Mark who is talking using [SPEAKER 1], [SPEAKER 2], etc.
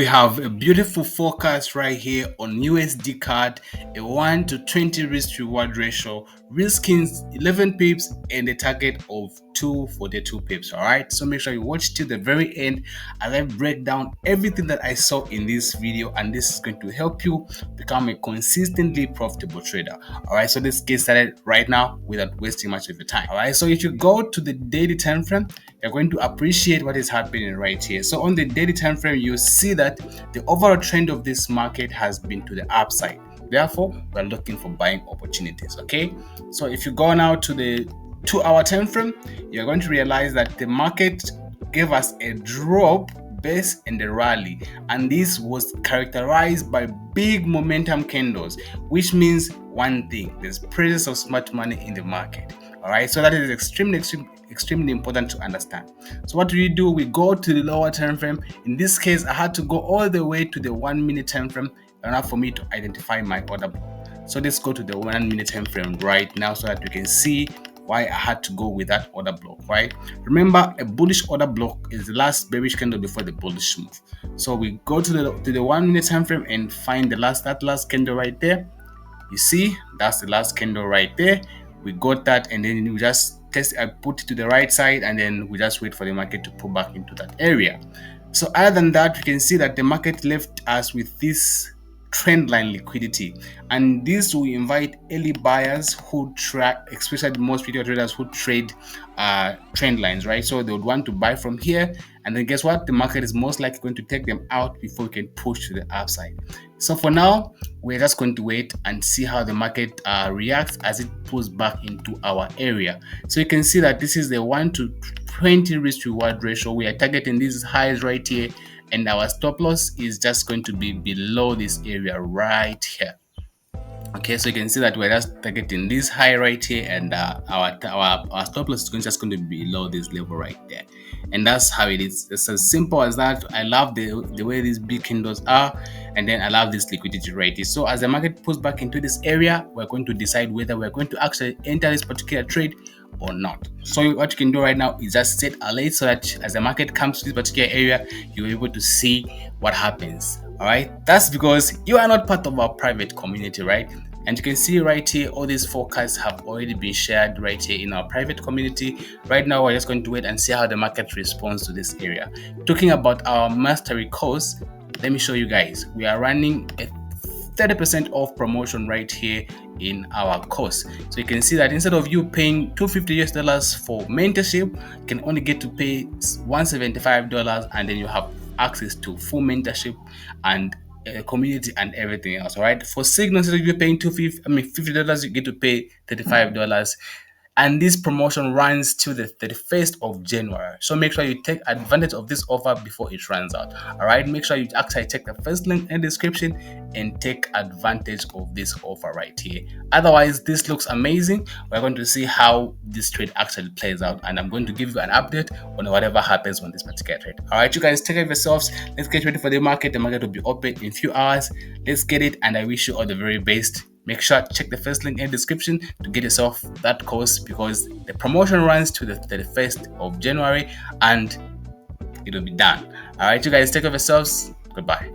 [SPEAKER 1] We have a beautiful forecast right here on USDCAD, a 1 to 20 risk reward ratio, risk is 11 pips, and a target of 242 pips. All right, so make sure you watch till the very end as I break down everything that I saw in this video, and this is going to help you become a consistently profitable trader. All right, so let's get started right now without wasting much of your time. All right, so if you go to the daily time frame, you're going to appreciate what is happening right here. So on the daily time frame, you see that the overall trend of this market has been to the upside. Therefore, we're looking for buying opportunities. Okay, so if you go now to the 2-hour time frame, you're going to realize that the market gave us a drop base and a rally, and this was characterized by big momentum candles, which means one thing: there's presence of smart money in the market. All right, so that is extremely important to understand. So what do? We go to the lower time frame. In this case, I had to go all the way to the 1 minute time frame in order for me to identify my order block. So let's go to the 1 minute time frame right now so that you can see why I had to go with that order block. Right, remember, a bullish order block is the last bearish candle before the bullish move. So we go to the 1 minute time frame and find that last candle right there. You see, that's the last candle right there. We got that, and then we just test. I put it to the right side, and then we just wait for the market to pull back into that area. So other than that, we can see that the market left us with this trend line liquidity, and this will invite early buyers who track, especially most retail traders who trade trend lines, right? So they would want to buy from here, and then guess what? The market is most likely going to take them out before we can push to the upside. So for now, we're just going to wait and see how the market reacts as it pulls back into our area. So you can see that this is the 1 to 20 risk reward ratio. We are targeting these highs right here, and our stop loss is just going to be below this area right here. Okay, so you can see that we're just targeting this high right here, and our stop loss is just going to be below this level right there, and that's how it is. It's as simple as that. I love the way these big candles are, and then I love this liquidity right here. So as the market pulls back into this area, we're going to decide whether we're going to actually enter this particular trade or not. So what you can do right now is just set alert so that as the market comes to this particular area, you're able to see what happens. All right, that's because you are not part of our private community, right? And you can see right here, all these forecasts have already been shared right here in our private community. Right now, we're just going to wait and see how the market responds to this area. Talking about our mastery course, let me show you guys. We are running a 30% off promotion right here in our course. So you can see that instead of you paying $250 for mentorship, you can only get to pay $175, and then you have access to full mentorship and community and everything else. All right, for signals, if you're paying $50, you get to pay $35. And this promotion runs till the 31st of January. So make sure you take advantage of this offer before it runs out. All right, make sure you actually check the first link in the description and take advantage of this offer right here. Otherwise, this looks amazing. We're going to see how this trade actually plays out, and I'm going to give you an update on whatever happens on this particular trade. All right, you guys, take care of yourselves. Let's get ready for the market. The market will be open in a few hours. Let's get it, and I wish you all the very best. Make sure to check the first link in the description to get yourself that course, because the promotion runs to the 31st of January and it'll be done. All right, you guys, take care of yourselves. Goodbye.